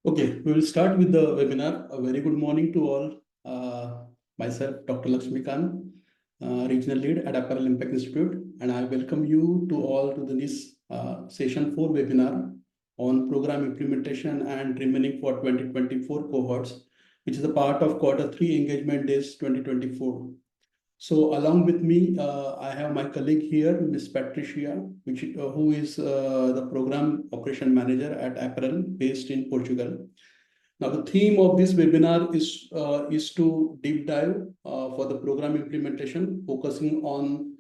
Okay, we will start with the webinar. A very good morning to all. Myself, Dr. Lakshmikant, Regional Lead at Apparel Impact Institute, and I welcome you to all to this session 4 webinar on program implementation and remaining for 2024 cohorts, which is a part of Q3 Engagement Days 2024. So along with me, I have my colleague here, Ms. Patricia, who is the Program Operation Manager at Apparel based in Portugal. Now, the theme of this webinar is to deep dive for the program implementation, focusing on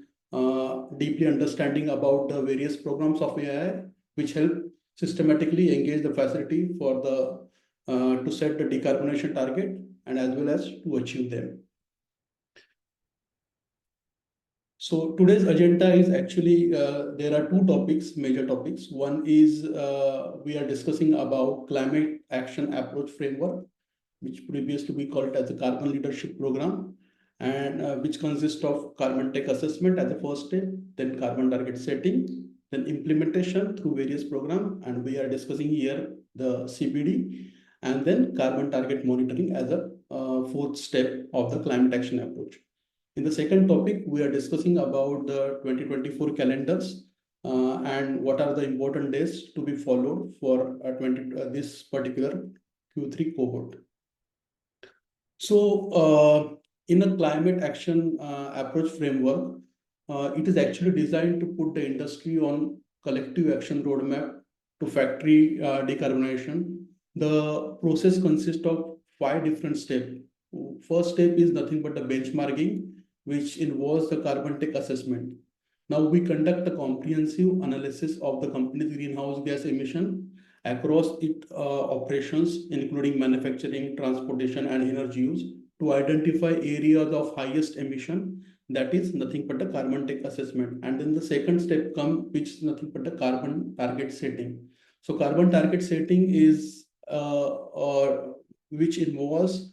deeply understanding about the various programs of AI, which help systematically engage the facility for the to set the decarbonization target and as well as to achieve them. So today's agenda is actually, there are two topics, major topics. One is we are discussing about climate action approach framework, which previously we called it as the carbon leadership program, and which consists of carbon tech assessment as the first step, then carbon target setting, then implementation through various programs. And we are discussing here the CBD, and then carbon target monitoring as a fourth step of the climate action approach. In the second topic, we are discussing about the 2024 calendars and what are the important days to be followed for this particular Q3 cohort. So in a climate action approach framework, it is actually designed to put the industry on collective action roadmap to factory decarbonization. The process consists of 5 different steps. First step is nothing but the benchmarking, which involves the carbon tech assessment. Now we conduct a comprehensive analysis of the company's greenhouse gas emission across its operations, including manufacturing, transportation, and energy use, to identify areas of highest emission. That is nothing but the carbon tech assessment. And then the second step comes, which is nothing but the carbon target setting. So carbon target setting is which involves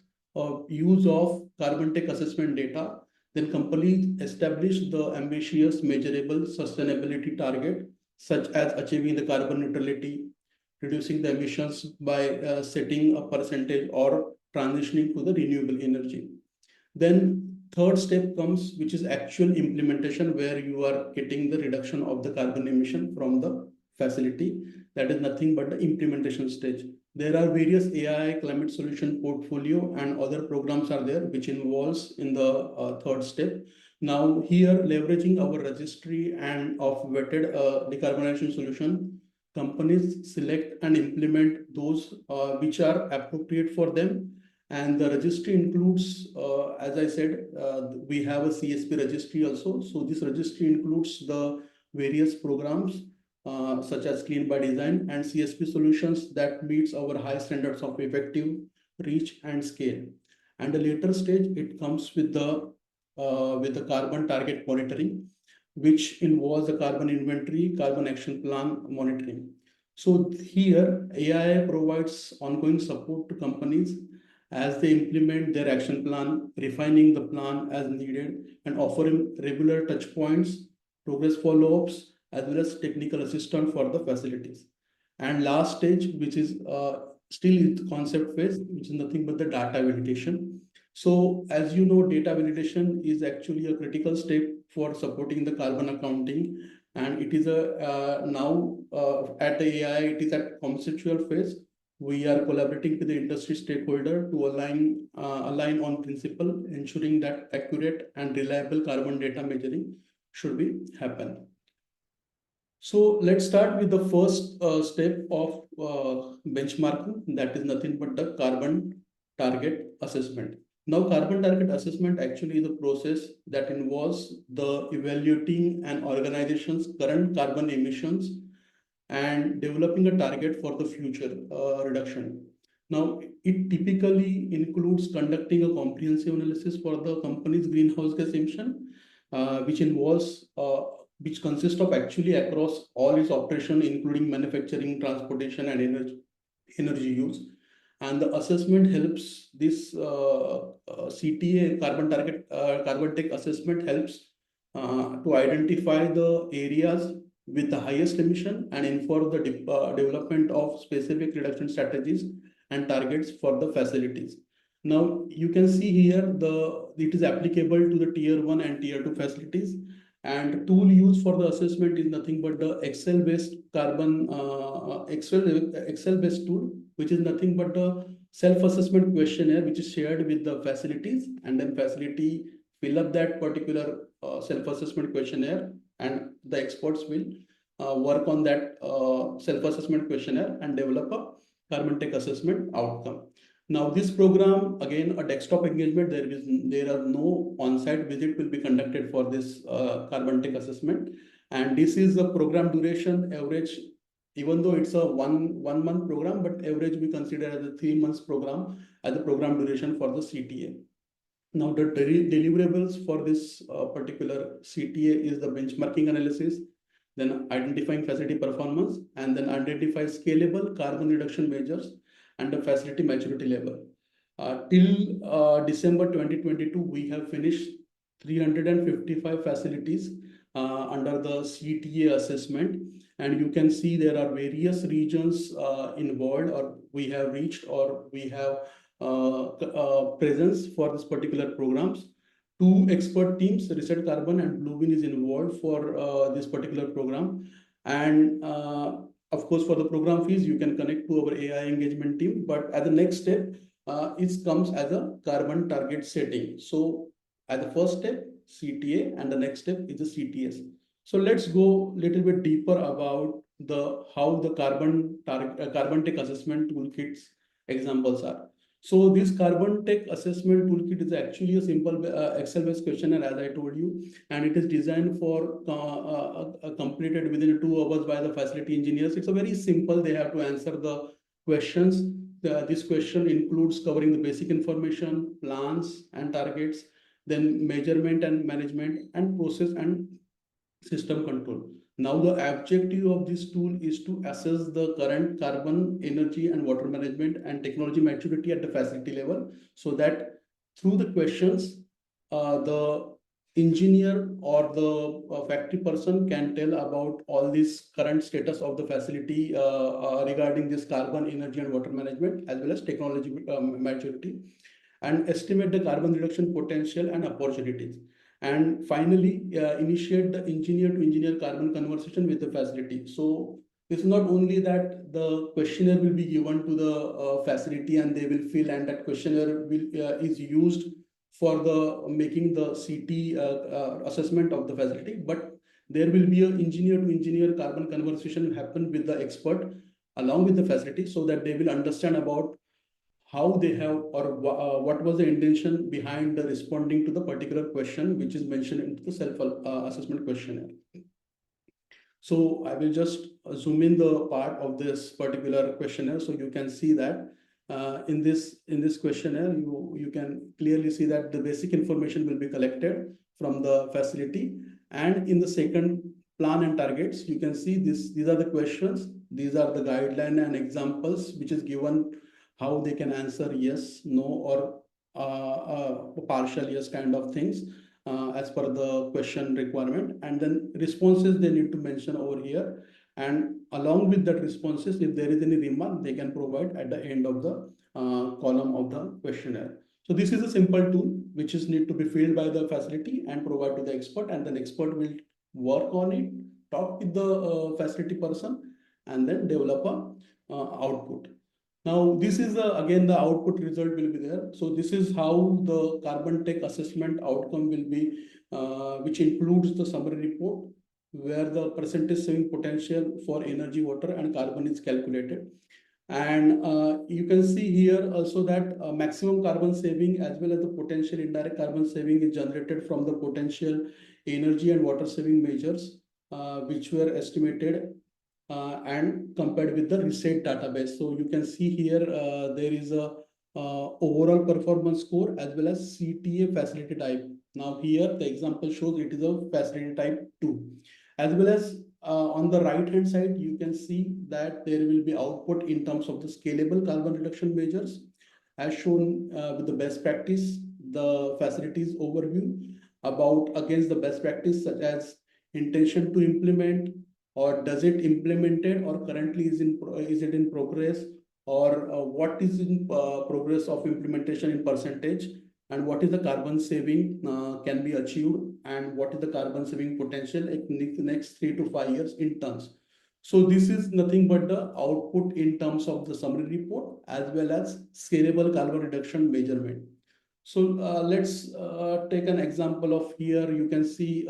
use of carbon tech assessment data. Then companies establish the ambitious, measurable sustainability target, such as achieving the carbon neutrality, reducing the emissions by setting a percentage or transitioning to the renewable energy. Then third step comes, which is actual implementation, where you are getting the reduction of the carbon emission from the facility. That is nothing but the implementation stage. There are various AI climate solution portfolio and other programs are there, which involves in the third step. Now here, leveraging our registry and of vetted decarbonization solution, companies select and implement those which are appropriate for them. And the registry includes, as I said, we have a CSP registry also. So this registry includes the various programs such as Clean by Design and CSP solutions that meets our high standards of effective, reach, and scale. And the later stage, it comes with the carbon target monitoring, which involves the carbon inventory, carbon action plan monitoring. So here, AI provides ongoing support to companies as they implement their action plan, refining the plan as needed, and offering regular touch points, progress follow-ups, as well as technical assistance for the facilities. And last stage, which is still in the concept phase, which is nothing but the data validation. So as you know, data validation is actually a critical step for supporting the carbon accounting. And it is now at the AI, it is at conceptual phase. We are collaborating with the industry stakeholder to align on principle, ensuring that accurate and reliable carbon data measuring should be happen. So let's start with the first step of benchmarking. That is nothing but the carbon target assessment. Now, carbon target assessment actually is a process that involves the evaluating an organization's current carbon emissions and developing a target for the future reduction. Now, it typically includes conducting a comprehensive analysis for the company's greenhouse gas emission, which involves which consists of actually across all its operation, including manufacturing, transportation, and energy use. And the assessment helps this CTA carbon tech assessment helps to identify the areas with the highest emission and inform the development of specific reduction strategies and targets for the facilities. Now you can see here it is applicable to the tier 1 and tier 2 facilities, and tool used for the assessment is nothing but the Excel based Excel based tool, which is nothing but the self-assessment questionnaire which is shared with the facilities, and then facility fill up that particular self-assessment questionnaire, and the experts will work on that self-assessment questionnaire and develop a carbon tech assessment outcome. Now this program, again a desktop engagement, there are no on-site visit will be conducted for this carbon tech assessment, and this is the program duration average. Even though it's a one month program, but average we consider as a 3 months program as a program duration for the CTA. Now the deliverables for this particular CTA is the benchmarking analysis, then identifying facility performance, and then identify scalable carbon reduction measures and the facility maturity level. Till December 2022, we have finished 355 facilities under the CTA assessment, and you can see there are various regions involved, or we have reached, or we have presence for this particular programs. 2 expert teams, Reset Carbon and Bluebeam, is involved for this particular program. And of course, for the program fees, you can connect to our AI engagement team. But as the next step, it comes as a carbon target setting. So as the first step, CTA, and the next step is the CTS. So let's go a little bit deeper about how the carbon tech assessment toolkits examples are. So this carbon tech assessment toolkit is actually a simple Excel-based questionnaire, as I told you, and it is designed for completed within 2 hours by the facility engineers. It's a very simple. They have to answer the questions. This question includes covering the basic information, plans and targets, then measurement and management, and process and system control. Now the objective of this tool is to assess the current carbon, energy and water management and technology maturity at the facility level, so that through the questions, the engineer or the factory person can tell about all this current status of the facility regarding this carbon, energy and water management, as well as technology maturity, and estimate the carbon reduction potential and opportunities. And finally, initiate the engineer to engineer carbon conversation with the facility. So it's not only that the questionnaire will be given to the facility and they will fill, and that questionnaire is used for the making the CT assessment of the facility, but there will be an engineer to engineer carbon conversation happen with the expert along with the facility, so that they will understand about how they have, or what was the intention behind the responding to the particular question which is mentioned in the self-assessment questionnaire. So I will just zoom in the part of this particular questionnaire, so you can see that in this questionnaire, you can clearly see that the basic information will be collected from the facility, and in the second, plan and targets, you can see these are the questions, these are the guideline and examples which is given, how they can answer yes, no, or partial yes kind of things as per the question requirement, and then responses they need to mention over here, and along with that responses, if there is any remark, they can provide at the end of the column of the questionnaire. So this is a simple tool which is need to be filled by the facility and provide to the expert, and then expert will work on it, talk with the facility person, and then develop a output. Now, this is again the output result will be there. So this is how the carbon tech assessment outcome will be, which includes the summary report, where the percentage saving potential for energy, water, and carbon is calculated. And you can see here also that maximum carbon saving as well as the potential indirect carbon saving is generated from the potential energy and water saving measures, which were estimated and compared with the Reset database. So you can see here there is a overall performance score as well as CTA facility type. Now here the example shows it is a facility type 2. As well as on the right hand side, you can see that there will be output in terms of the scalable carbon reduction measures as shown with the best practice, the facilities overview about against the best practice, such as intention to implement, or does it implemented, or currently is it in progress, or what is in progress of implementation in percentage, and what is the carbon saving can be achieved, and what is the carbon saving potential in the next 3 to 5 years in tons. So this is nothing but the output in terms of the summary report as well as scalable carbon reduction measurement. So let's take an example of here. You can see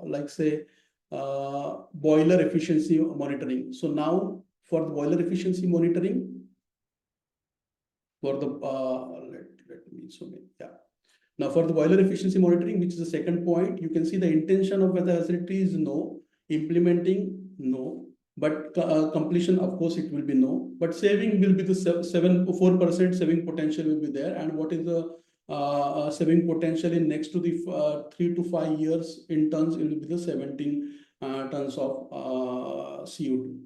like say boiler efficiency monitoring. So now for the boiler efficiency monitoring, for the let me so yeah. Now for the boiler efficiency monitoring, which is the second point, you can see the intention of the facility is no, implementing no, but completion, of course, it will be no, but saving will be the 4% saving potential will be there. And what is the saving potential in next to the 3 to 5 years in tons, it will be the 17 tons of CO2.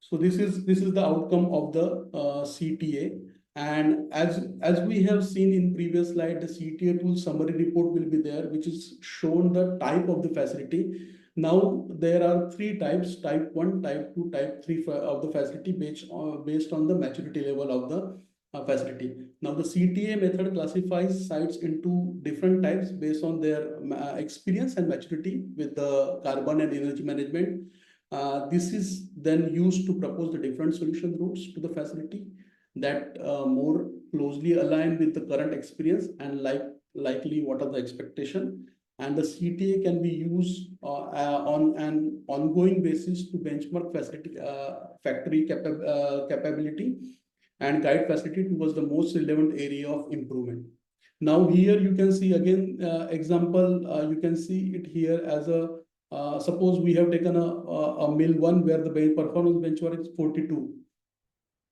So this is the outcome of the CTA. And as we have seen in previous slide, the CTA tool summary report will be there, which is shown the type of the facility. Now there are three types: type 1, type 2, type 3 of the facility based on the maturity level of the facility. Now the CTA method classifies sites into different types based on their experience and maturity with the carbon and energy management. This is then used to propose the different solution routes to the facility that more closely align with the current experience and likely what are the expectation. And the CTA can be used on an ongoing basis to benchmark factory capability and guide facility towards the most relevant area of improvement. Now here you can see again example, you can see it here as a suppose we have taken a mill 1 where the performance benchmark is 42,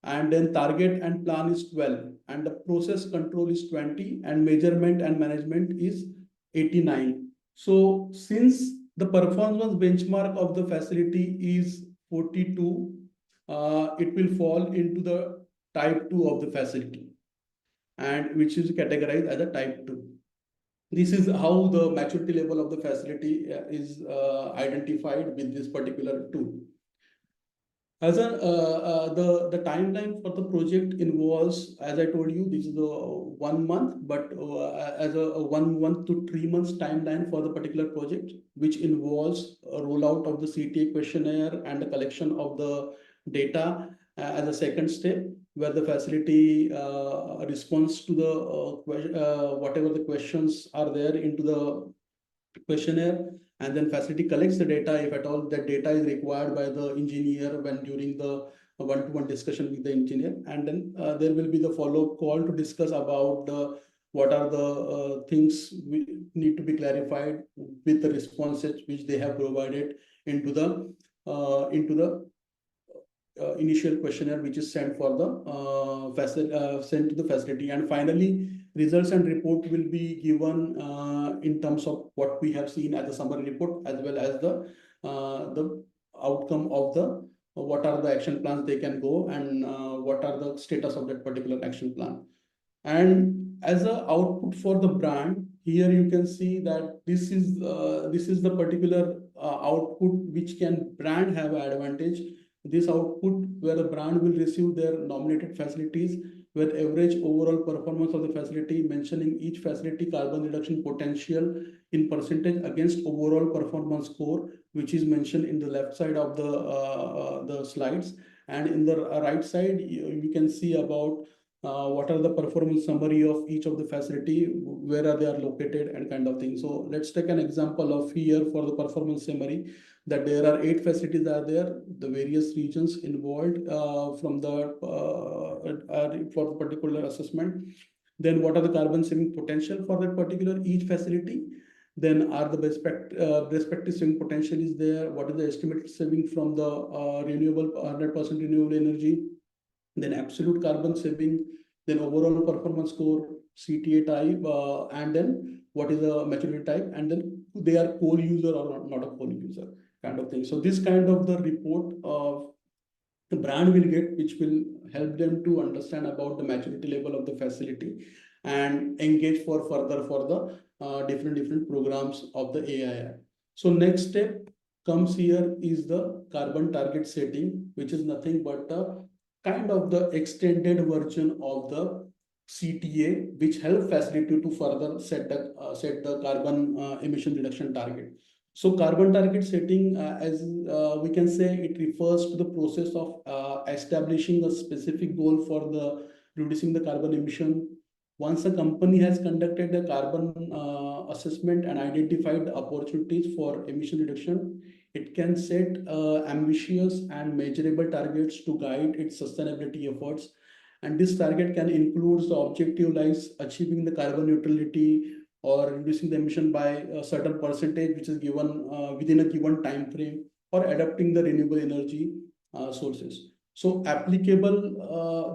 and then target and plan is 12, and the process control is 20, and measurement and management is 89. So since the performance benchmark of the facility is 42, it will fall into the type 2 of the facility, and which is categorized as a type 2. This is how the maturity level of the facility is identified with this particular tool. As the timeline for the project involves, as I told you, this is the 1 month, but as a 1 month to 3 months timeline for the particular project, which involves a rollout of the CTA questionnaire and the collection of the data as a second step, where the facility responds to the whatever the questions are there into the questionnaire, and then facility collects the data if at all that data is required by the engineer when during the one-to-one discussion with the engineer. And then there will be the follow-up call to discuss about what are the things we need to be clarified with the responses which they have provided into the initial questionnaire, which is sent for the sent to the facility. And finally, results and report will be given in terms of what we have seen as a summary report, as well as the outcome of the what are the action plans they can go, and what are the status of that particular action plan. And as a output for the brand, here you can see that this is the particular output which can brand have an advantage. This output where the brand will receive their nominated facilities, where average overall performance of the facility, mentioning each facility carbon reduction potential in percentage against overall performance score, which is mentioned in the left side of the slides. And in the right side, you can see about what are the performance summary of each of the facility, where are they are located, and kind of thing. So let's take an example of here for the performance summary, that there are 8 facilities are there, the various regions involved from the for the particular assessment. Then what are the carbon saving potential for that particular each facility? Then are the respective saving potential is there? What is the estimated saving from the renewable 100% renewable energy? Then absolute carbon saving, then overall performance score, CTA type, and then what is the maturity type, and then they are coal user or not a coal user, kind of thing. So this kind of the report of the brand will get, which will help them to understand about the maturity level of the facility and engage for further for the different programs of the AII. So next step comes here is the carbon target setting, which is nothing but kind of the extended version of the CTA, which help facility to further set the carbon emission reduction target. So carbon target setting, as we can say, it refers to the process of establishing a specific goal for the reducing the carbon emission. Once a company has conducted a carbon assessment and identified the opportunities for emission reduction, it can set ambitious and measurable targets to guide its sustainability efforts. And this target can include the objective like achieving the carbon neutrality or reducing the emission by a certain percentage, which is given within a given time frame, or adapting the renewable energy sources. So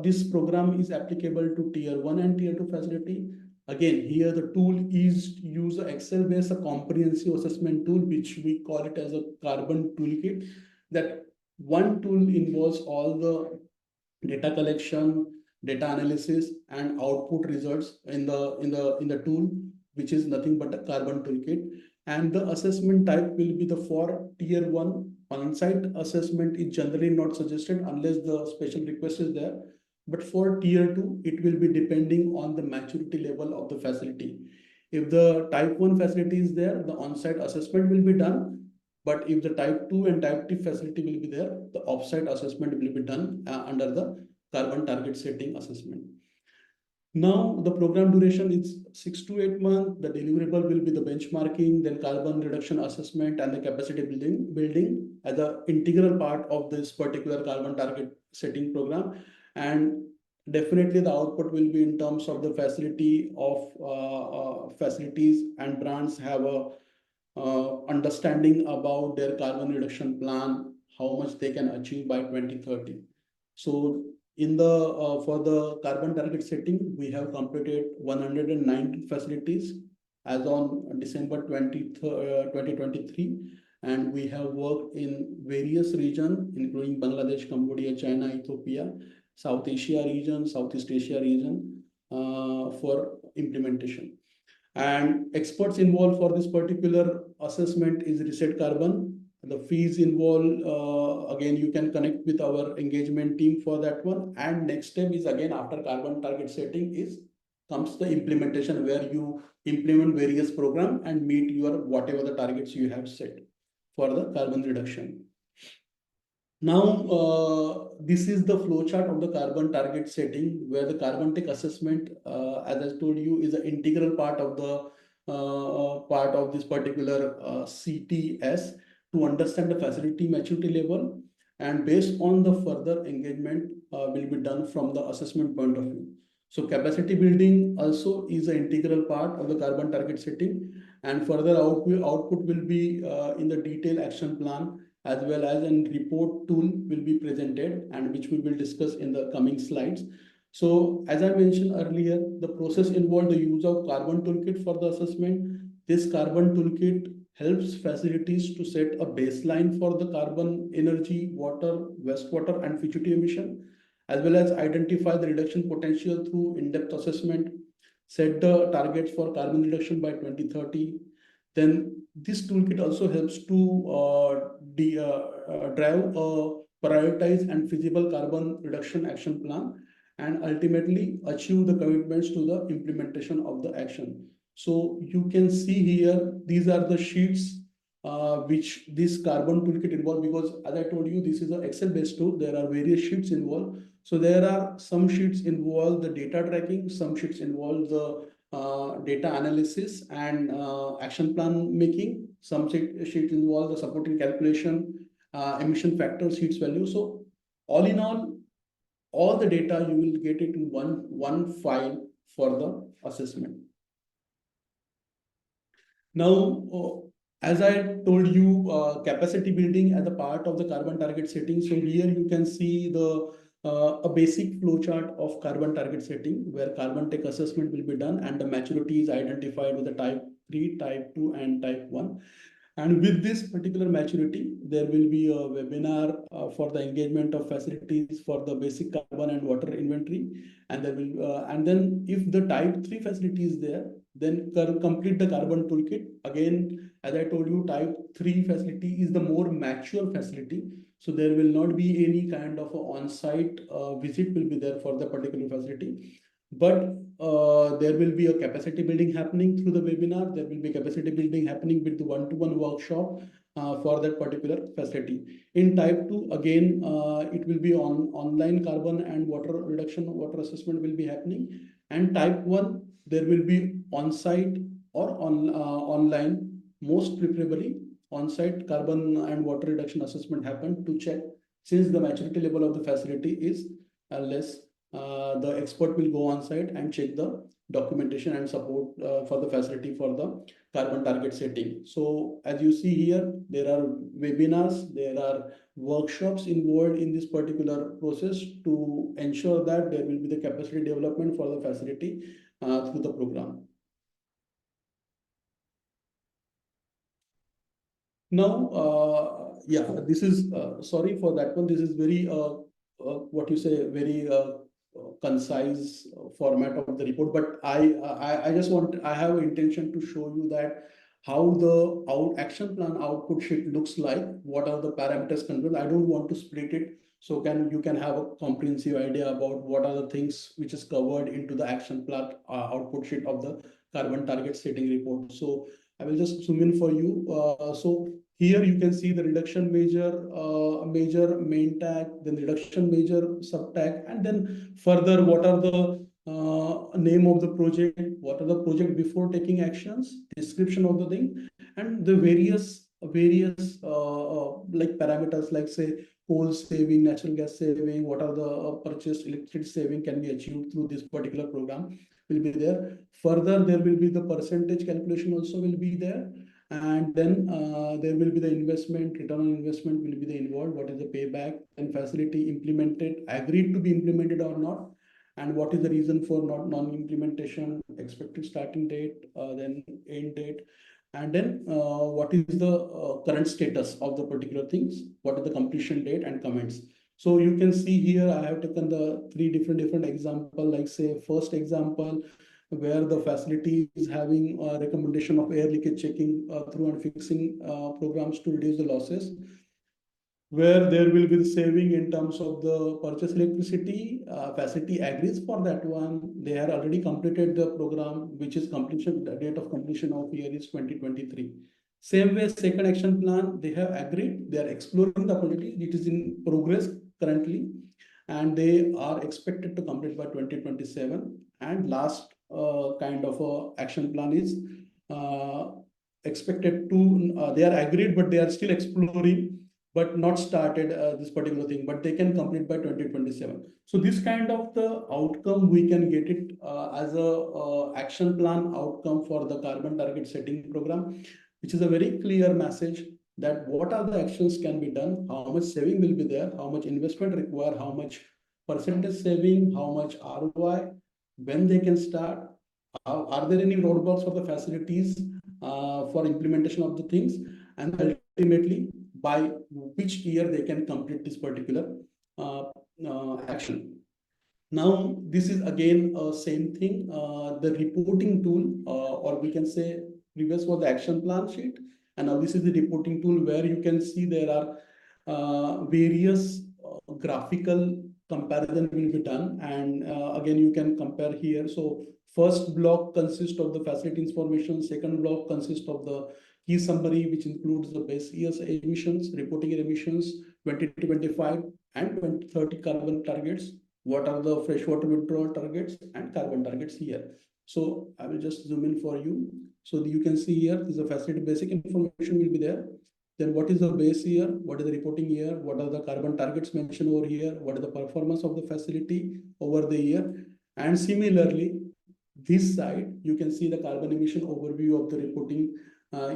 this program is applicable to tier 1 and tier 2 facility. Again, here the tool is to use a Excel-based a comprehensive assessment tool, which we call it as a carbon toolkit. That one tool involves all the data collection, data analysis, and output results in the tool, which is nothing but a carbon toolkit. And the assessment type will be the for tier 1 on-site assessment is generally not suggested unless the special request is there. But for tier 2, it will be depending on the maturity level of the facility. If the type 1 facility is there, the on-site assessment will be done. But if the type 2 and type 3 facility will be there, the off-site assessment will be done under the carbon target setting assessment. Now, the program duration is 6 to 8 months. The deliverable will be the benchmarking, then carbon reduction assessment, and the capacity building as an integral part of this particular carbon target setting program. And definitely the output will be in terms of the facility of facilities and brands have a understanding about their carbon reduction plan, how much they can achieve by 2030. So in the for the carbon target setting, we have completed 190 facilities as on December 2023, and we have worked in various regions, including Bangladesh, Cambodia, China, Ethiopia, South Asia region, Southeast Asia region, for implementation. And experts involved for this particular assessment is Reset Carbon. The fees involved, again, you can connect with our engagement team for that one. And next step is again after carbon target setting is comes the implementation, where you implement various program and meet your whatever the targets you have set for the carbon reduction. Now, this is the flowchart of the carbon target setting, where the carbon tech assessment, as I told you, is an integral part of the part of this particular CTS to understand the facility maturity level, and based on the further engagement will be done from the assessment point of view. So capacity building also is an integral part of the carbon target setting, and further output will be in the detailed action plan, as well as a report tool will be presented, and which we will discuss in the coming slides. So as I mentioned earlier, the process involved the use of carbon toolkit for the assessment. This carbon toolkit helps facilities to set a baseline for the carbon, energy, water, wastewater, and fugitive emission, as well as identify the reduction potential through in-depth assessment, set the targets for carbon reduction by 2030. Then this toolkit also helps to drive a prioritized and feasible carbon reduction action plan, and ultimately achieve the commitments to the implementation of the action. So you can see here, these are the sheets which this carbon toolkit involved, because as I told you, this is an Excel-based tool. There are various sheets involved. So there are some sheets involve the data tracking, some sheets involve the data analysis and action plan making. Some sheets involve the supporting calculation, emission factors, sheets value. So all in all the data you will get it in one file for the assessment. Now, as I told you, capacity building as a part of the carbon target setting. So here you can see the a basic flowchart of carbon target setting, where carbon tech assessment will be done and the maturity is identified with the type 3, type 2, and type 1. And with this particular maturity, there will be a webinar for the engagement of facilities for the basic carbon and water inventory. And there will, and then if the type 3 facility is there, then complete the carbon toolkit. Again, as I told you, type 3 facility is the more mature facility. So there will not be any kind of a on-site visit will be there for the particular facility. But there will be a capacity building happening through the webinar. There will be capacity building happening with the one-to-one workshop for that particular facility. In type 2, again, it will be on online carbon and water reduction, water assessment will be happening. And type 1, there will be on-site or online, most preferably on-site carbon and water reduction assessment happen to check, since the maturity level of the facility is less. The expert will go on site and check the documentation and support for the facility for the carbon target setting. So as you see here, there are webinars, there are workshops involved in this particular process to ensure that there will be the capacity development for the facility through the program. Now, this is, sorry for that one. This is very, what you say, very concise format of the report. But I just want, I have intention to show you that how the action plan output sheet looks like, what are the parameters controlled. I don't want to split it. So you can have a comprehensive idea about what are the things which is covered into the action plan output sheet of the carbon target setting report. So I will just zoom in for you. So here you can see the reduction measure main tag, then reduction measure sub tag, and then further what are the name of the project, what are the project before taking actions, description of the thing, and the various like parameters like say coal saving, natural gas saving, what are the purchased electricity saving can be achieved through this particular program will be there. Further, there will be the percentage calculation also will be there. And then there will be the investment, return on investment will be the involved, what is the payback and facility implemented, agreed to be implemented or not, and what is the reason for non-implementation, expected starting date, then end date, and then what is the current status of the particular things, what is the completion date and comments. So you can see here, I have taken the three different example, like say first example, where the facility is having a recommendation of air leakage checking through and fixing programs to reduce the losses, where there will be the saving in terms of the purchase electricity. Facility agrees for that one. They have already completed the program, which is completion, the date of completion of year is 2023. Same way, second action plan, they have agreed, they are exploring the opportunity. It is in progress currently, and they are expected to complete by 2027. And last kind of action plan is expected to, they are agreed, but they are still exploring, but not started this particular thing, but they can complete by 2027. So this kind of the outcome, we can get it as a action plan outcome for the carbon target setting program, which is a very clear message that what are the actions can be done, how much saving will be there, how much investment required, how much percentage saving, how much ROI, when they can start, are there any roadblocks for the facilities for implementation of the things, and ultimately by which year they can complete this particular action. Now, this is again same thing, the reporting tool, or we can say previous was the action plan sheet, and now this is the reporting tool where you can see there are various graphical comparison will be done, and again you can compare here. So first block consists of the facility information, second block consists of the key summary, which includes the base year's emissions, reporting emissions 2025 and 2030 carbon targets, what are the freshwater withdrawal targets and carbon targets here. So I will just zoom in for you. So you can see here is the facility basic information will be there. Then what is the base year? What is the reporting year? What are the carbon targets mentioned over here? What is the performance of the facility over the year? And similarly, this side, you can see the carbon emission overview of the reporting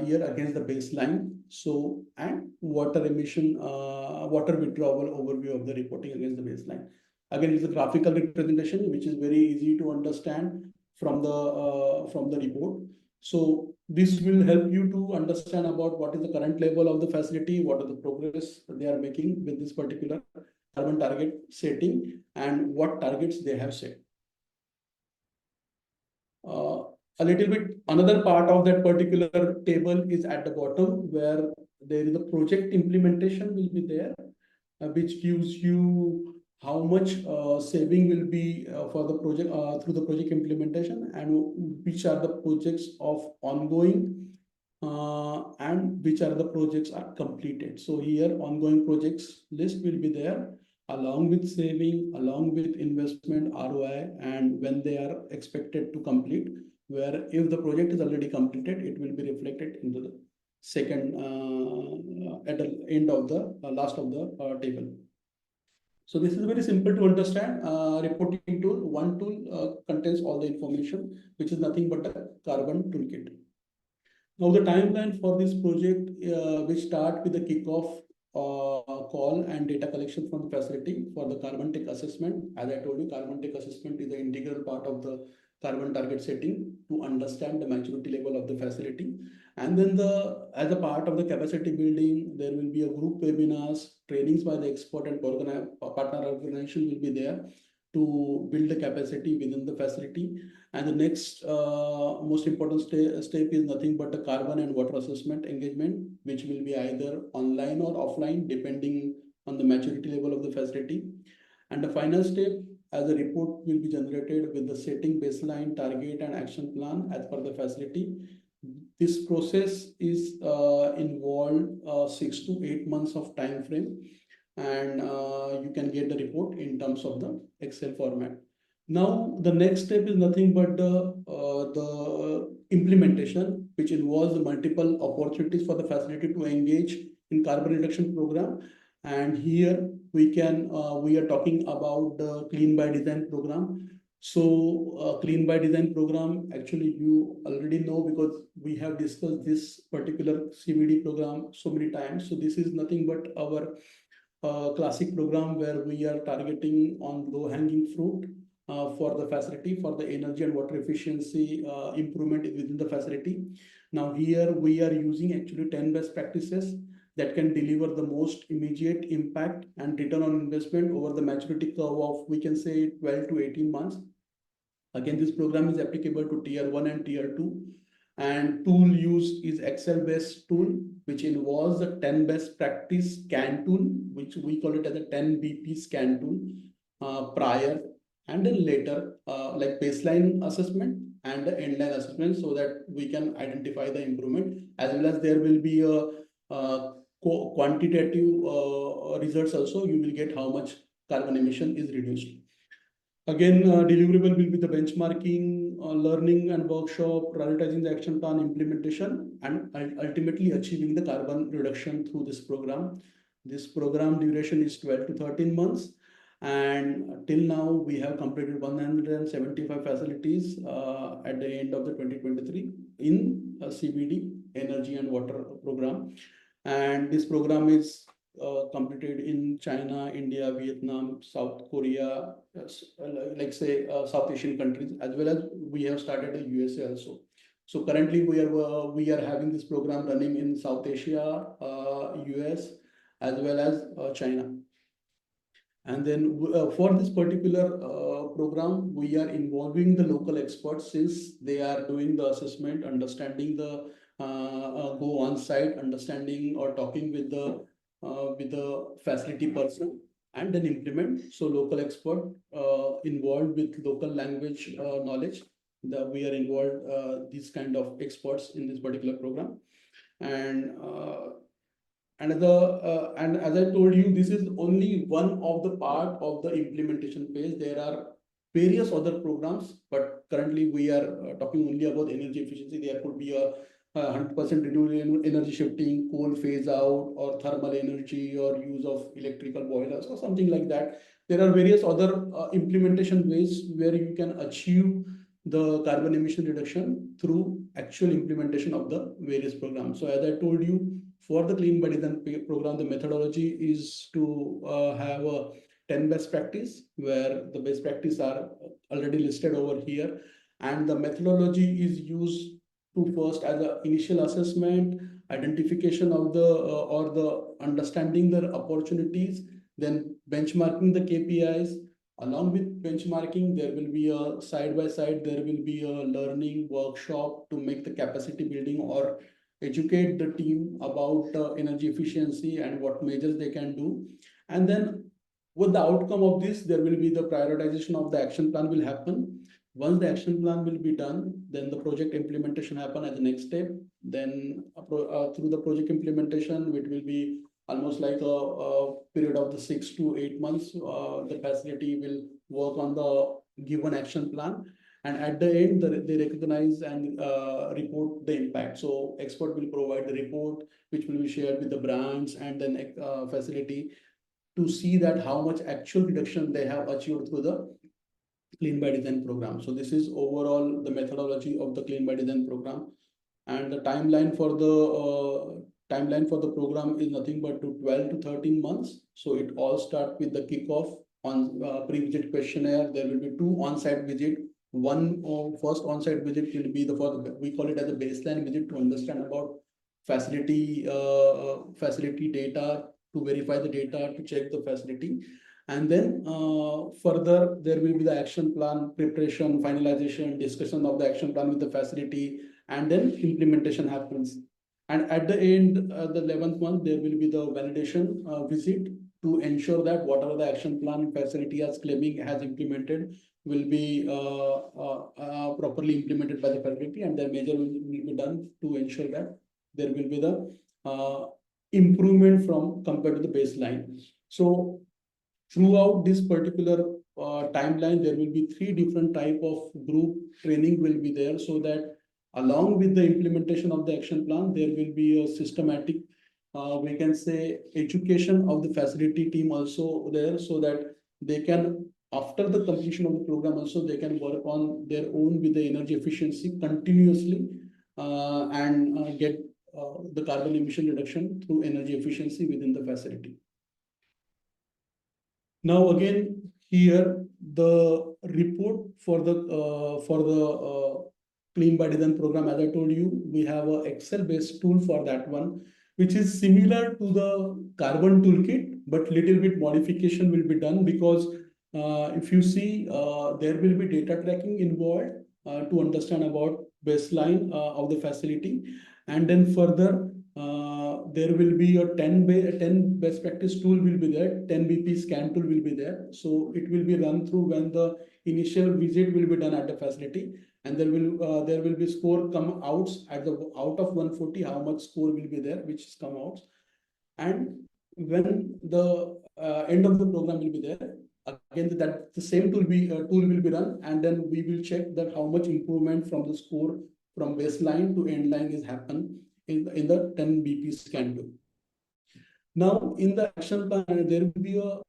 year against the baseline. So, and water emission, water withdrawal overview of the reporting against the baseline. Again, it's a graphical representation, which is very easy to understand from the report. So this will help you to understand about what is the current level of the facility, what are the progress they are making with this particular carbon target setting, and what targets they have set. A little bit, another part of that particular table is at the bottom, where there is a project implementation will be there. which gives you how much saving will be for the project through the project implementation, and which are the projects of ongoing and which are the projects are completed. So here ongoing projects list will be there along with saving, along with investment ROI, and when they are expected to complete, where if the project is already completed, it will be reflected into the second at the end of the last of the table. So this is very simple to understand reporting tool. One tool contains all the information, which is nothing but a carbon toolkit. Now the timeline for this project, we start with the kickoff call and data collection from the facility for the carbon tech assessment. As I told you, carbon tech assessment is the integral part of the carbon target setting to understand the maturity level of the facility. And then as a part of the capacity building, there will be a group webinars, trainings by the expert and partner organization will be there to build the capacity within the facility. And the next most important step is nothing but a carbon and water assessment engagement, which will be either online or offline, depending on the maturity level of the facility. And the final step, as a report will be generated with the setting baseline, target, and action plan as per the facility. This process is involved 6 to 8 months of time frame, and you can get the report in terms of the Excel format. Now, the next step is nothing but the implementation, which involves the multiple opportunities for the facility to engage in carbon reduction program. And here we are talking about the Clean by Design program. So Clean by Design program, actually you already know because we have discussed this particular CBD program so many times. So this is nothing but our classic program where we are targeting on low-hanging fruit for the facility for the energy and water efficiency improvement within the facility. Now here we are using actually 10 best practices that can deliver the most immediate impact and return on investment over the maturity curve of, we can say, 12 to 18 months. Again, this program is applicable to tier 1 and tier 2. And tool use is Excel based tool, which involves the 10 best practice scan tool, which we call it as a 10 BP scan tool, prior and then later, like baseline assessment and the endline assessment, so that we can identify the improvement, as well as there will be a quantitative results also. You will get how much carbon emission is reduced. Again, deliverable will be the benchmarking, learning and workshop, prioritizing the action plan implementation, and ultimately achieving the carbon reduction through this program. This program duration is 12 to 13 months. And till now, we have completed 175 facilities at the end of the 2023 in CBD, Energy and Water program. And this program is completed in China, India, Vietnam, South Korea, like say South Asian countries, as well as we have started in USA also. So currently we are having this program running in South Asia, US, as well as China. And then for this particular program, we are involving the local experts, since they are doing the assessment, understanding the go on site, understanding or talking with the facility person, and then implement. So local expert involved with local language knowledge, that we are involved these kind of experts in this particular program. And and as I told you, this is only one of the part of the implementation phase. There are various other programs, but currently we are talking only about energy efficiency. There could be a 100% renewable energy shifting, coal phase out, or thermal energy, or use of electrical boilers, or something like that. There are various other implementation ways where you can achieve the carbon emission reduction through actual implementation of the various programs. So as I told you, for the Clean by Design program, the methodology is to have a 10 best practice, where the best practice are already listed over here. And the methodology is used to first as an initial assessment, identification of the or the understanding the opportunities, then benchmarking the KPIs. Along with benchmarking, there will be a side by side, there will be a learning workshop to make the capacity building or educate the team about energy efficiency and what measures they can do. And then with the outcome of this, there will be the prioritization of the action plan will happen. Once the action plan will be done, then the project implementation happen as the next step. Then through the project implementation, it will be almost like a period of the 6 to 8 months. The facility will work on the given action plan, and at the end, they recognize and report the impact. So expert will provide the report, which will be shared with the branch and then facility to see that how much actual reduction they have achieved through the Clean by Design program. So this is overall the methodology of the Clean by Design program, and the timeline for the program is nothing but to 12 to 13 months. So it all start with the kickoff on pre-visit questionnaire. There will be two on-site visit. One first on-site visit will be we call it as a baseline visit to understand about facility data, to verify the data, to check the facility. And then further, there will be the action plan preparation, finalization, discussion of the action plan with the facility, and then implementation happens. And at the end, the 11th month, there will be the validation visit to ensure that whatever the action plan facility is claiming has implemented will be properly implemented by the facility, and the measure will be done to ensure that there will be the improvement from compared to the baseline. So throughout this particular timeline, there will be three different type of group training will be there, so that along with the implementation of the action plan, there will be a systematic, we can say, education of the facility team also there, so that they can, after the completion of the program also, they can work on their own with the energy efficiency continuously and get the carbon emission reduction through energy efficiency within the facility. Now again, here the report for the Clean by Design program, as I told you, we have a Excel-based tool for that one, which is similar to the carbon toolkit, but little bit modification will be done, because if you see, there will be data tracking involved to understand about baseline of the facility, and then further there will be a 10 best practice tool will be there, 10 BP scan tool will be there. So it will be run through when the initial visit will be done at the facility, and there will be score come out at the out of 140, how much score will be there, which is come out. And when the end of the program will be there, again that the same tool will be run, and then we will check that how much improvement from the score from baseline to end line is happen in the 10 BP scan tool. Now in the action plan, there will be a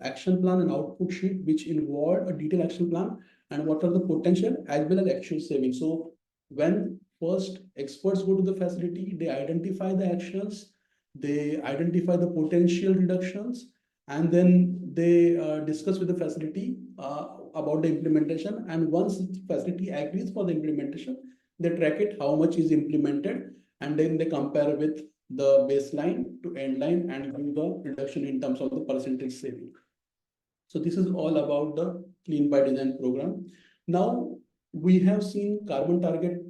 action plan and output sheet which involve a detailed action plan and what are the potential as well as actual savings. So when first experts go to the facility, they identify the actions, they identify the potential reductions, and then they discuss with the facility about the implementation. And once the facility agrees for the implementation, they track it, how much is implemented, and then they compare with the baseline to end line and give the reduction in terms of the percentage saving. So this is all about the Clean by Design program. Now we have seen carbon target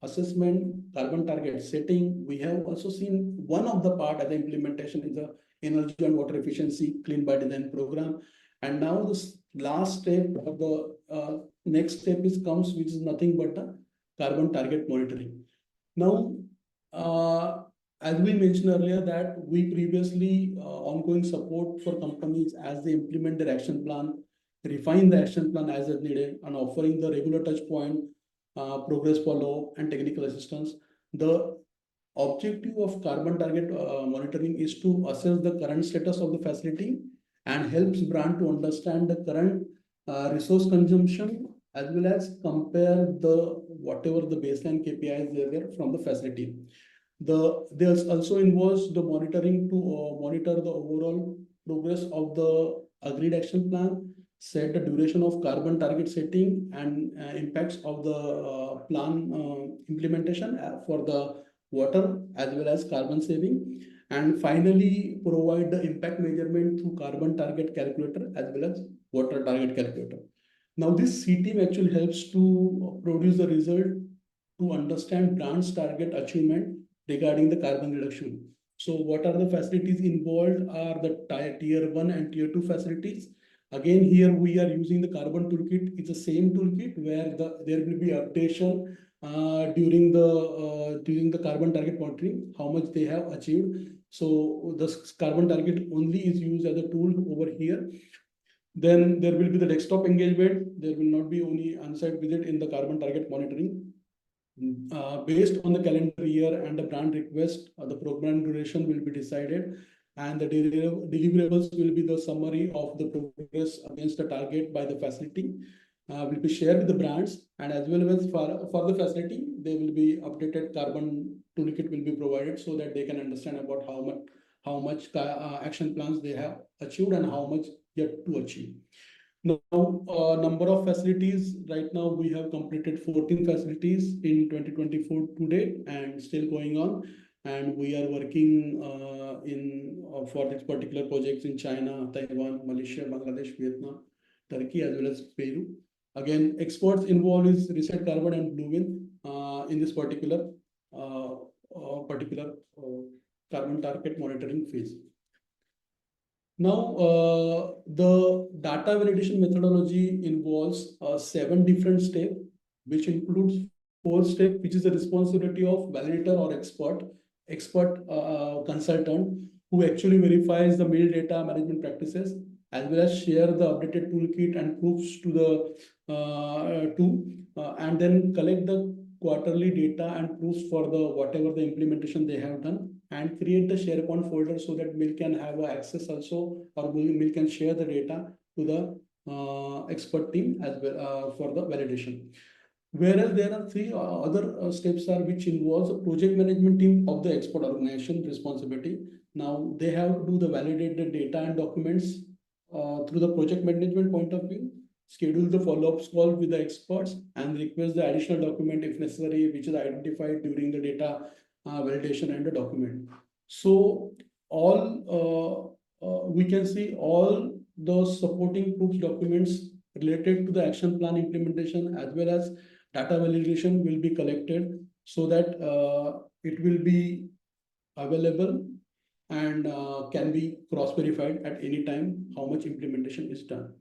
assessment, carbon target setting. We have also seen one of the part of the implementation is the energy and water efficiency Clean by Design program. And now this last step of the next step comes, which is nothing but the carbon target monitoring. Now, as we mentioned earlier, that we previously ongoing support for companies as they implement their action plan, refine the action plan as it needed, and offering the regular touch point, progress follow, and technical assistance. The objective of carbon target monitoring is to assess the current status of the facility and helps brand to understand the current resource consumption, as well as compare the whatever the baseline KPIs there from the facility. There's also involves the monitoring to monitor the overall progress of the agreed action plan, set the duration of carbon target setting, and impacts of the plan implementation for the water as well as carbon saving, and finally provide the impact measurement through carbon target calculator as well as water target calculator. Now this C team actually helps to produce the result to understand brand's target achievement regarding the carbon reduction. So what are the facilities involved are the tier 1 and tier 2 facilities. Again, here we are using the carbon toolkit. It's the same toolkit where there will be updation during the carbon target monitoring, how much they have achieved. So the carbon target only is used as a tool over here. Then there will be the desktop engagement. There will not be only on-site visit in the carbon target monitoring. Based on the calendar year and the brand request, the program duration will be decided, and the deliverables will be the summary of the progress against the target by the facility. Will be shared with the brands, and as well as for the facility, they will be updated carbon toolkit will be provided so that they can understand about how much action plans they have achieved and how much yet to achieve. Now, number of facilities, right now we have completed 14 facilities in 2024 today and still going on. And we are working for these particular projects in China, Taiwan, Malaysia, Bangladesh, Vietnam, Turkey, as well as Peru. Again, exports involved is Reset Carbon and Blue Wind in this particular carbon target monitoring phase. Now, the data validation methodology involves 7 different steps, which includes 4 steps, which is the responsibility of validator or expert consultant who actually verifies the mill data management practices, as well as share the updated toolkit and proofs to and then collect the quarterly data and proofs for the whatever the implementation they have done, and create the SharePoint folder so that mill can have access also, or mill can share the data to the expert team as well for the validation. Whereas there are 3 other steps are which involves a project management team of the export organization responsibility. Now they have to do the validate the data and documents through the project management point of view, schedule the follow-ups call with the experts, and request the additional document if necessary, which is identified during the data validation and the document. So all we can see all the supporting proofs documents related to the action plan implementation as well as data validation will be collected so that it will be available and can be cross-verified at any time how much implementation is done.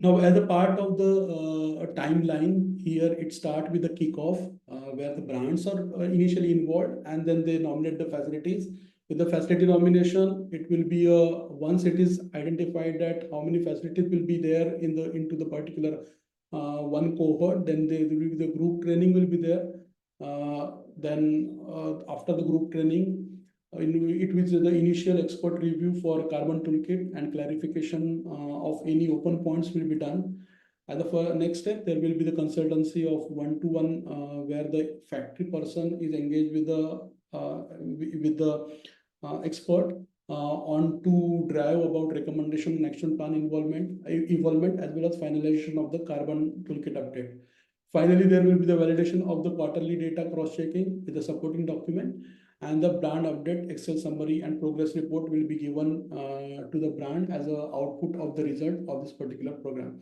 Now, as a part of the timeline here, it starts with the kickoff where the brands are initially involved, and then they nominate the facilities. With the facility nomination, it will be once it is identified that how many facilities will be there into the particular one cohort, then the group training will be there. Then after the group training, it was the initial expert review for carbon toolkit and clarification of any open points will be done. As the next step, there will be the consultancy of one-to-one where the factory person is engaged with the expert on to drive about recommendation and action plan involvement as well as finalization of the carbon toolkit update. Finally, there will be the validation of the quarterly data cross-checking with the supporting document, and the brand update Excel summary and progress report will be given to the brand as an output of the result of this particular program.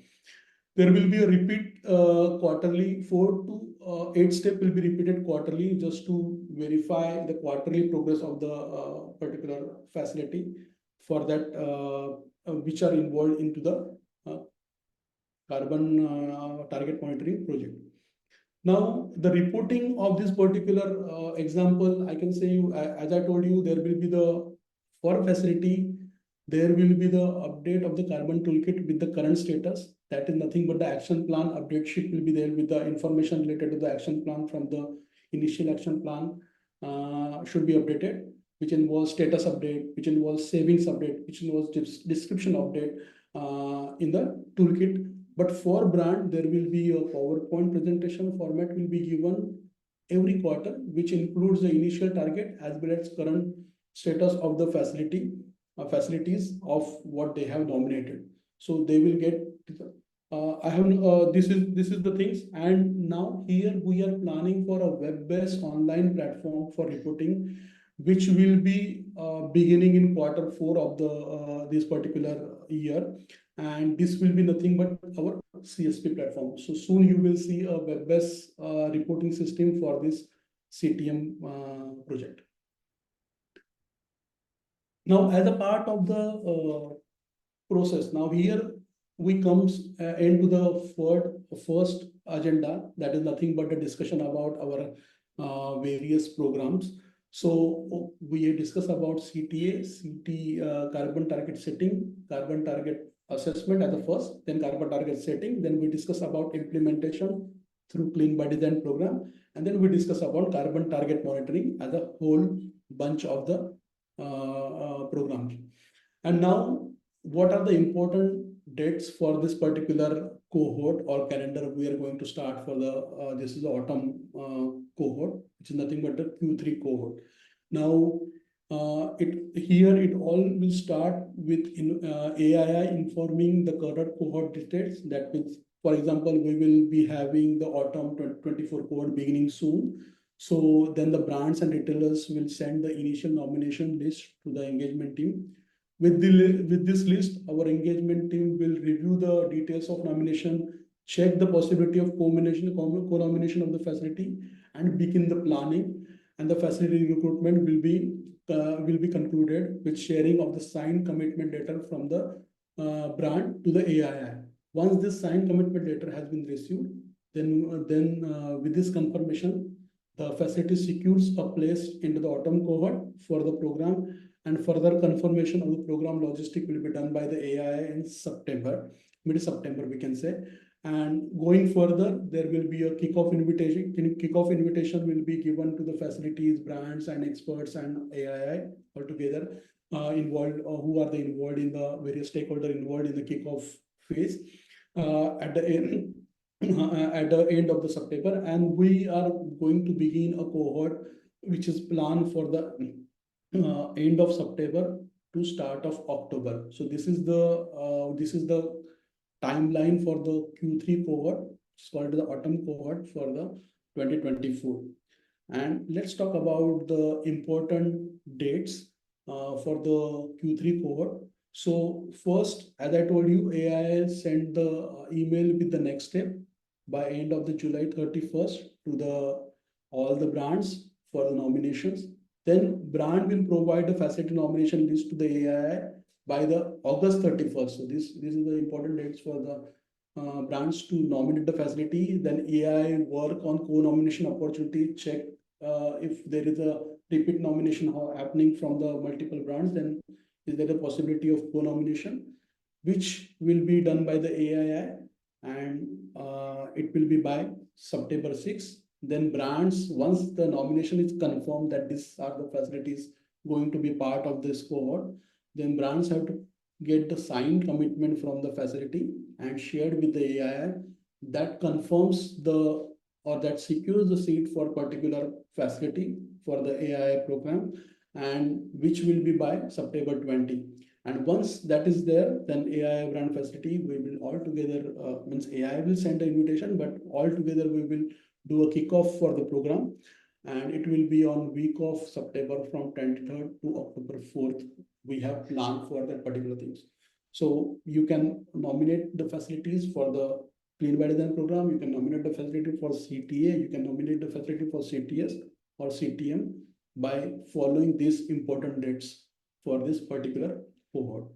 There will be a repeat quarterly 4 to 8 step will be repeated quarterly just to verify the quarterly progress of the particular facility for that which are involved into the carbon target monitoring project. Now, the reporting of this particular example, I can say you, as I told you, there will be for facility, there will be the update of the carbon toolkit with the current status. That is nothing but the action plan update sheet will be there with the information related to the action plan from the initial action plan should be updated, which involves status update, which involves savings update, which involves description update in the toolkit. But for brand, there will be a PowerPoint presentation format will be given every quarter, which includes the initial target as well as current status of the facilities of what they have nominated. So they will get. This is the things, and now here we are planning for a web-based online platform for reporting, which will be beginning in Q4 of this particular year. And this will be nothing but our CSP platform. So soon you will see a web-based reporting system for this CTM project. Now, as a part of the process, now here we comes into the first agenda, that is nothing but a discussion about our various programs. So we discuss about CTA, carbon target setting, carbon target assessment as the first, then carbon target setting, then we discuss about implementation through Clean by Design program, and then we discuss about carbon target monitoring as a whole bunch of the programs. And now, what are the important dates for this particular cohort or calendar we are going to start for the, this is the autumn cohort, which is nothing but the Q3 cohort. Now, it all will start with AII informing the current cohort details. That means, for example, we will be having the autumn 2024 cohort beginning soon. So then the brands and retailers will send the initial nomination list to the engagement team. With this list, our engagement team will review the details of nomination, check the possibility of co-nomination of the facility, and begin the planning. And the facility recruitment will be concluded with sharing of the signed commitment letter from the brand to the AII. Once this signed commitment letter has been received, then with this confirmation, the facility secures a place into the autumn cohort for the program, and further confirmation of the program logistic will be done by the AII in September, mid-September we can say. And going further, there will be a kickoff invitation. Kickoff invitation will be given to the facilities, brands, and experts and AII altogether involved, who are involved in the various stakeholders involved in the kickoff phase at the end. At the end of the September, and we are going to begin a cohort which is planned for the end of September to start of October. So this is the timeline for the Q3 cohort. It's called the autumn cohort for the 2024. And let's talk about the important dates for the Q3 cohort. So first, as I told you, AIL sent the email with the next step by end of the July 31st to the all the brands for the nominations. Then brand will provide a facility nomination list to the AII by the August 31st. So this is the important dates for the brands to nominate the facility. Then AI work on co-nomination opportunity, check if there is a repeat nomination happening from the multiple brands, then is there a possibility of co-nomination, which will be done by the AII, and it will be by September 6th. Then brands, once the nomination is confirmed that these are the facilities going to be part of this cohort, then brands have to get the signed commitment from the facility and shared with the AII that confirms the or that secures the seat for particular facility for the AII program, and which will be by September 20. And once that is there, then AI brand facility, we will all together, means AI will send the invitation, but all together we will do a kickoff for the program. And it will be on week of September from 23rd to October 4th. We have planned for that particular things. So you can nominate the facilities for the Clean by Design program. You can nominate the facility for CTA. You can nominate the facility for CTS or CTM by following these important dates for this particular cohort.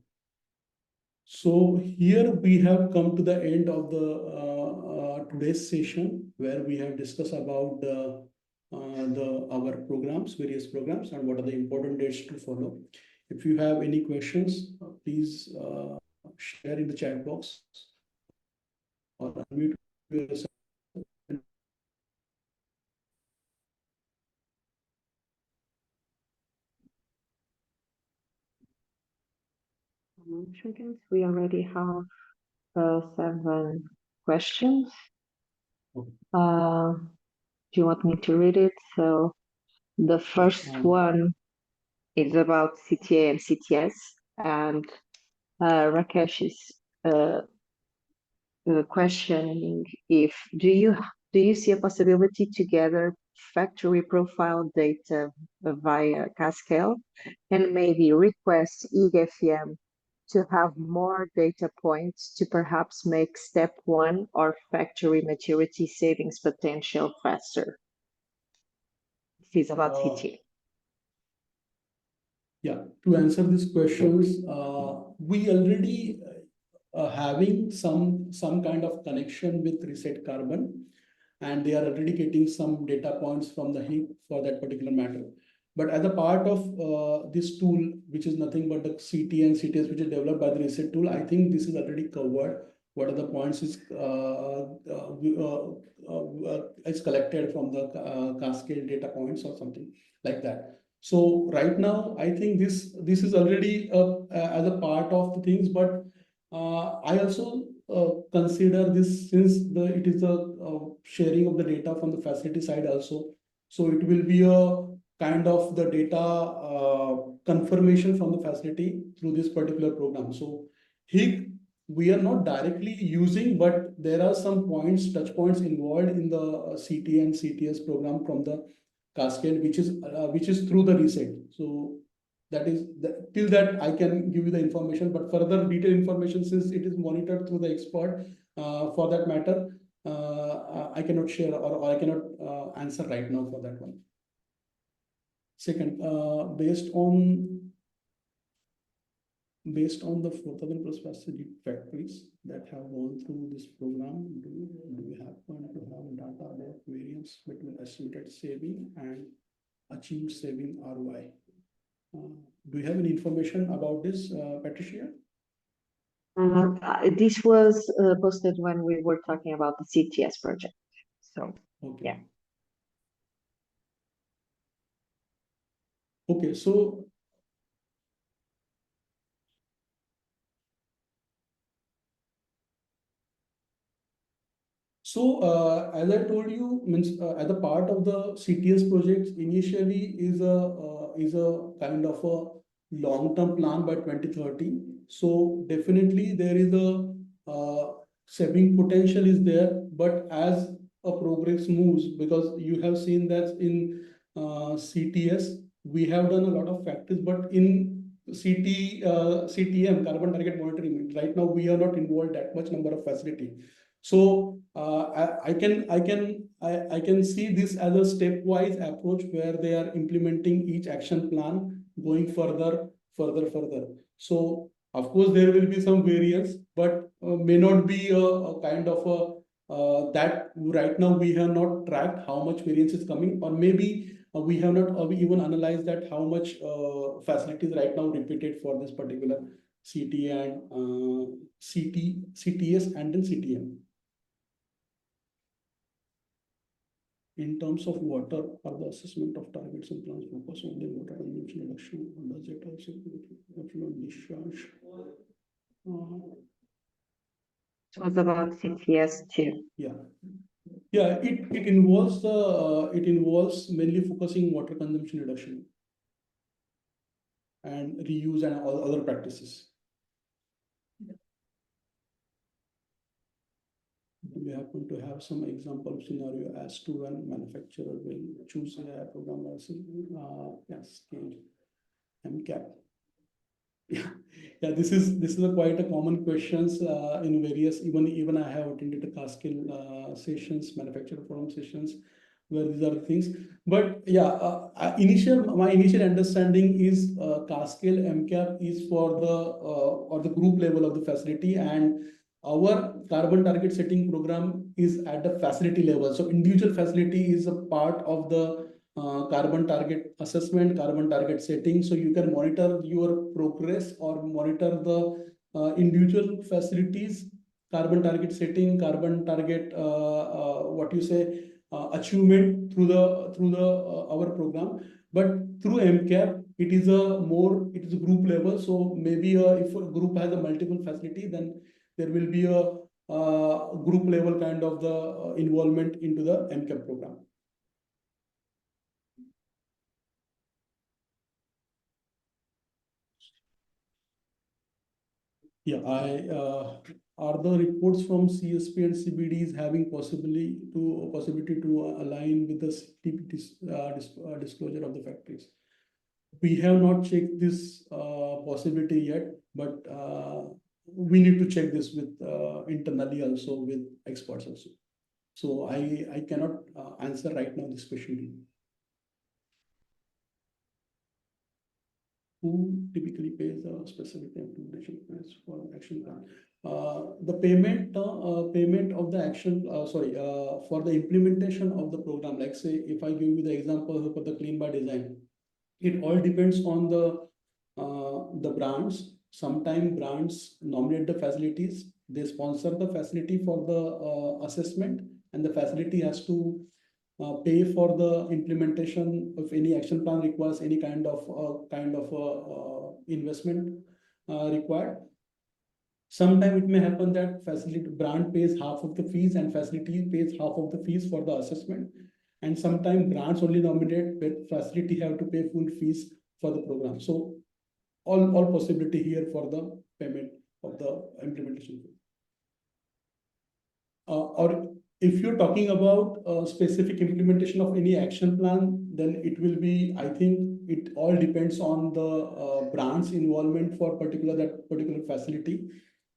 So here we have come to the end of the today's session, where we have discussed about our programs, various programs, and what are the important dates to follow. If you have any questions, please share in the chat box or unmute yourself. We already have 7 questions. Okay. Do you want me to read it? So the first one is about CTA and CTS, and Rakesh is questioning if do you see a possibility to gather factory profile data via Cascale and maybe request EGFM to have more data points to perhaps make step 1 or factory maturity savings potential faster? This is about CTA. Yeah, to answer these questions, we already having some kind of connection with Reset Carbon, and they are already getting some data points from the heap for that particular matter. But as a part of this tool, which is nothing but the CT and CTS, which is developed by the Reset tool, I think this is already covered. What are the points is collected from the Cascade data points or something like that. So right now, I think this is already as a part of the things, but I also consider this since it is a sharing of the data from the facility side also. So it will be a kind of the data confirmation from the facility through this particular program. So HIG, we are not directly using, but there are some points, touch points involved in the CT and CTS program from the Cascade, which is through the reset. So that is till that I can give you the information, but further detailed information, since it is monitored through the expert for that matter, I cannot share or I cannot answer right now for that one. Second, based on the 4,000 plus facility factories that have gone through this program, do we happen to have data about variance between estimated saving and achieved saving ROI? Do you have any information about this, Patricia? This was posted when we were talking about the CTS project. So, okay. Yeah. Okay, so as I told you, means as a part of the CTS project, initially is a kind of a long-term plan by 2030. So definitely there is a saving potential is there, but as a progress moves, because you have seen that in CTS we have done a lot of factors, but in CTM, carbon target monitoring, right now we are not involved that much number of facility. So I can see this as a stepwise approach where they are implementing each action plan going further. So of course there will be some variance, but may not be a kind of a that right now we have not tracked how much variance is coming, or maybe we have not even analyzed that how much facilities right now repeated for this particular CT and CTS and then CTM. In terms of water, are the assessment of targets and plans focus on the water consumption reduction, or does it also include discharge? it was about CTS too. Yeah, it involves mainly focusing water consumption reduction and reuse and all other practices. Do you happen to have some example scenario as to when manufacturer will choose a program as yes, scale MCAP? Yeah, this is a quite a common questions in various, even I have attended the Cascale sessions, manufacturer forum sessions, where these are things. But yeah, my initial understanding is Cascale MCAP is for the or the group level of the facility, and our carbon target setting program is at the facility level. So individual facility is a part of the carbon target assessment, carbon target setting. So you can monitor your progress or monitor the individual facilities, carbon target setting, carbon target, what you say, achievement through the our program. But through MCAP, it is a group level. So maybe if a group has a multiple facility, then there will be a group level kind of the involvement into the MCAP program. Yeah, are the reports from CSP and CBDs having possibility to align with the disclosure of the factories? We have not checked this possibility yet, but we need to check this with internally also with experts also. So I cannot answer right now this question. who typically pays a specific implementation price for action plan? The payment of the action, for the implementation of the program. Like say, if I give you the example for the clean by design, it all depends on the brands. Sometimes brands nominate the facilities, they sponsor the facility for the assessment, and the facility has to pay for the implementation of any action plan requires any kind of investment required. Sometimes it may happen that facility brand pays half of the fees and facility pays half of the fees for the assessment. And sometimes brands only nominate, but facility have to pay full fees for the program. So all possibility here for the payment of the implementation fee. Or if you're talking about a specific implementation of any action plan, then it will be, I think it all depends on the brand's involvement for that particular facility.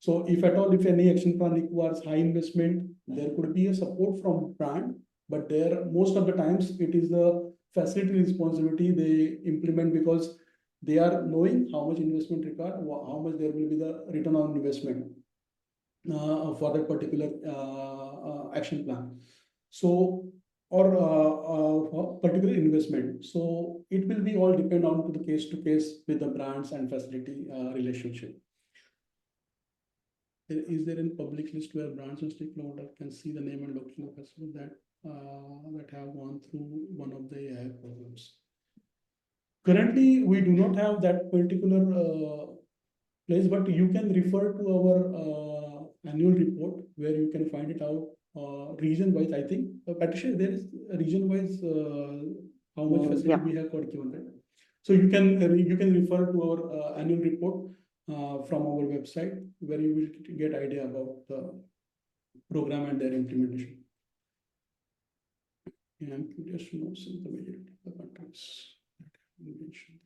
So if at all, if any action plan requires high investment, there could be a support from brand, but there most of the times it is the facility responsibility they implement, because they are knowing how much investment required, how much there will be the return on investment for that particular action plan. So, or particular investment. So it will be all depend on to the case with the brands and facility relationship. Is there a public list where brands and stakeholder can see the name and location of customers that have gone through one of the AI programs? Currently, we do not have that particular place, but you can refer to our annual report where you can find it out region wise. I think Patricia, there is a region wise how much facility we have got given that. So you can refer to our annual report from our website, where you will get idea about the program and their implementation. Yeah, I'm curious to know since the majority of the countries that have been mentioned.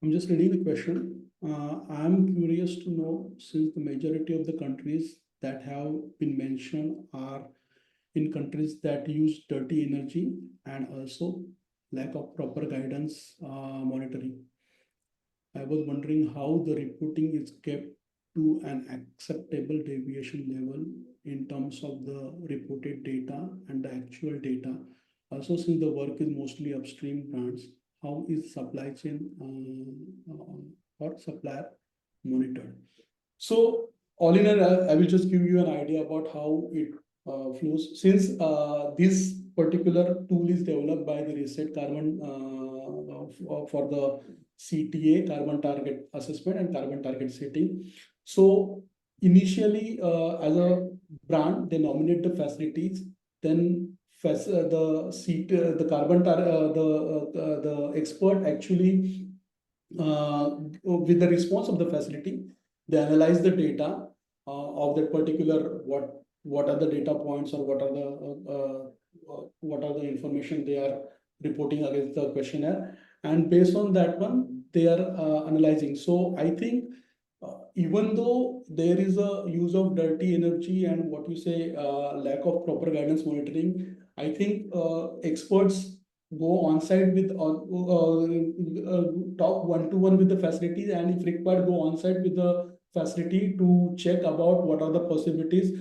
I'm just reading the question. I'm curious to know, since the majority of the countries that have been mentioned are in countries that use dirty energy and also lack of proper guidance monitoring. I was wondering how the reporting is kept to an acceptable deviation level in terms of the reported data and the actual data. Also, since the work is mostly upstream brands, how is supply chain or supplier monitored? So all in all, I will just give you an idea about how it flows. Since this particular tool is developed by the Reset Carbon for the CTA, carbon target assessment and carbon target setting. So initially, as a brand, they nominate the facilities. Then the expert actually with the response of the facility, they analyze the data of that particular what are the data points, or what are the information they are reporting against the questionnaire, and based on that one they are analyzing. So I think even though there is a use of dirty energy and what you say lack of proper guidance monitoring, I think experts go on site with talk one-to-one with the facilities, and if required go on site with the facility to check about what are the possibilities.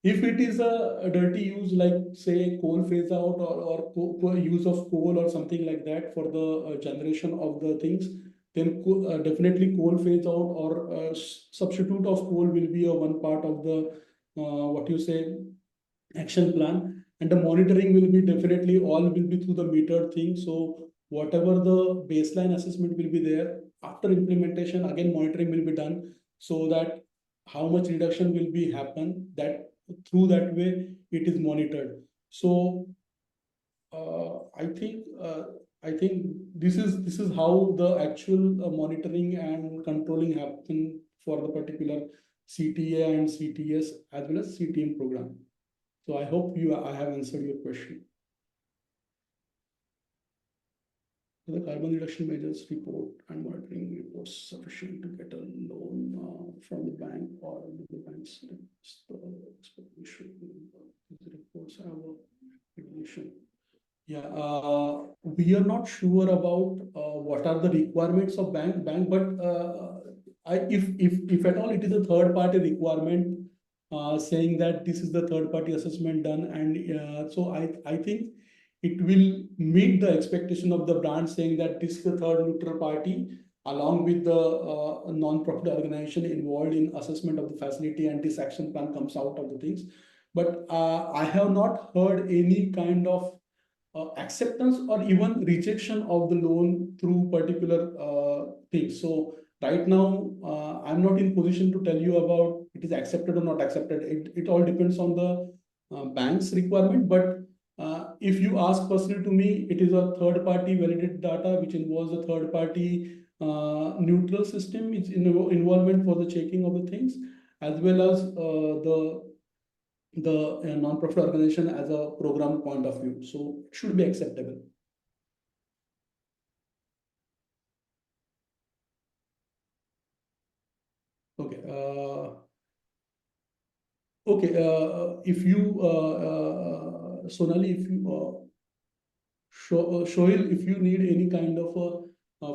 If it is a dirty use, like say coal phase out, or use of coal or something like that for the generation of the things, then definitely coal phase out or substitute of coal will be a one part of the what you say action plan. And the monitoring will be definitely all will be through the metered thing. So whatever the baseline assessment will be there, after implementation again monitoring will be done, so that how much reduction will be happen, that through that way it is monitored. So I think this is how the actual monitoring and controlling happen for the particular CTA and CTS as well as CTM program. So I hope I have answered your question. The carbon reduction measures report and monitoring reports sufficient to get a loan from the bank, or do the banks request the expectation? The reports have a regulation. Yeah, we are not sure about what are the requirements of bank, but if at all it is a third party requirement, saying that this is the third party assessment done, and so I think it will meet the expectation of the brand, saying that this is the third neutral party along with the non-profit organization involved in assessment of the facility, and this action plan comes out of the things. But I have not heard any kind of acceptance or even rejection of the loan through particular things. So right now, I'm not in position to tell you about it is accepted or not accepted. It all depends on the bank's requirement. But if you ask personally to me, it is a third party validated data which involves a third party neutral system. It's involvement for the checking of the things, as well as the non-profit organization as a program point of view. So it should be acceptable. Okay. Okay. If you, Sonali, if you, Shoail, if you need any kind of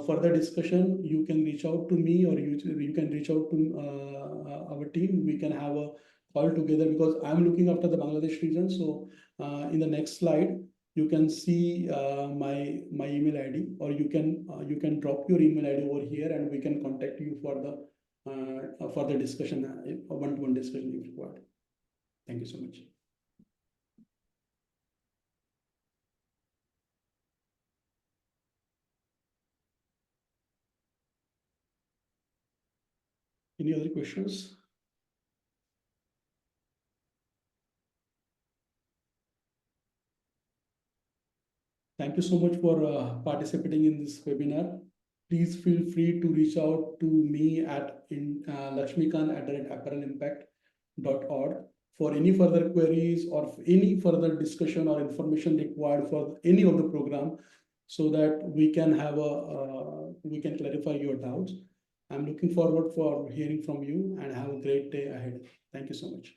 further discussion, you can reach out to me, or you can reach out to our team. We can have a call together, because I'm looking after the Bangladesh region. So in the next slide, you can see my email ID, or you can drop your email ID over here, and we can contact you for the discussion, one-to-one discussion if required. Thank you so much. Any other questions? Thank you so much for participating in this webinar. Please feel free to reach out to me at lakshmikant@apparelimpact.org for any further queries or any further discussion or information required for any of the program, so that we can clarify your doubts. I'm looking forward for hearing from you, and have a great day ahead. Thank you so much.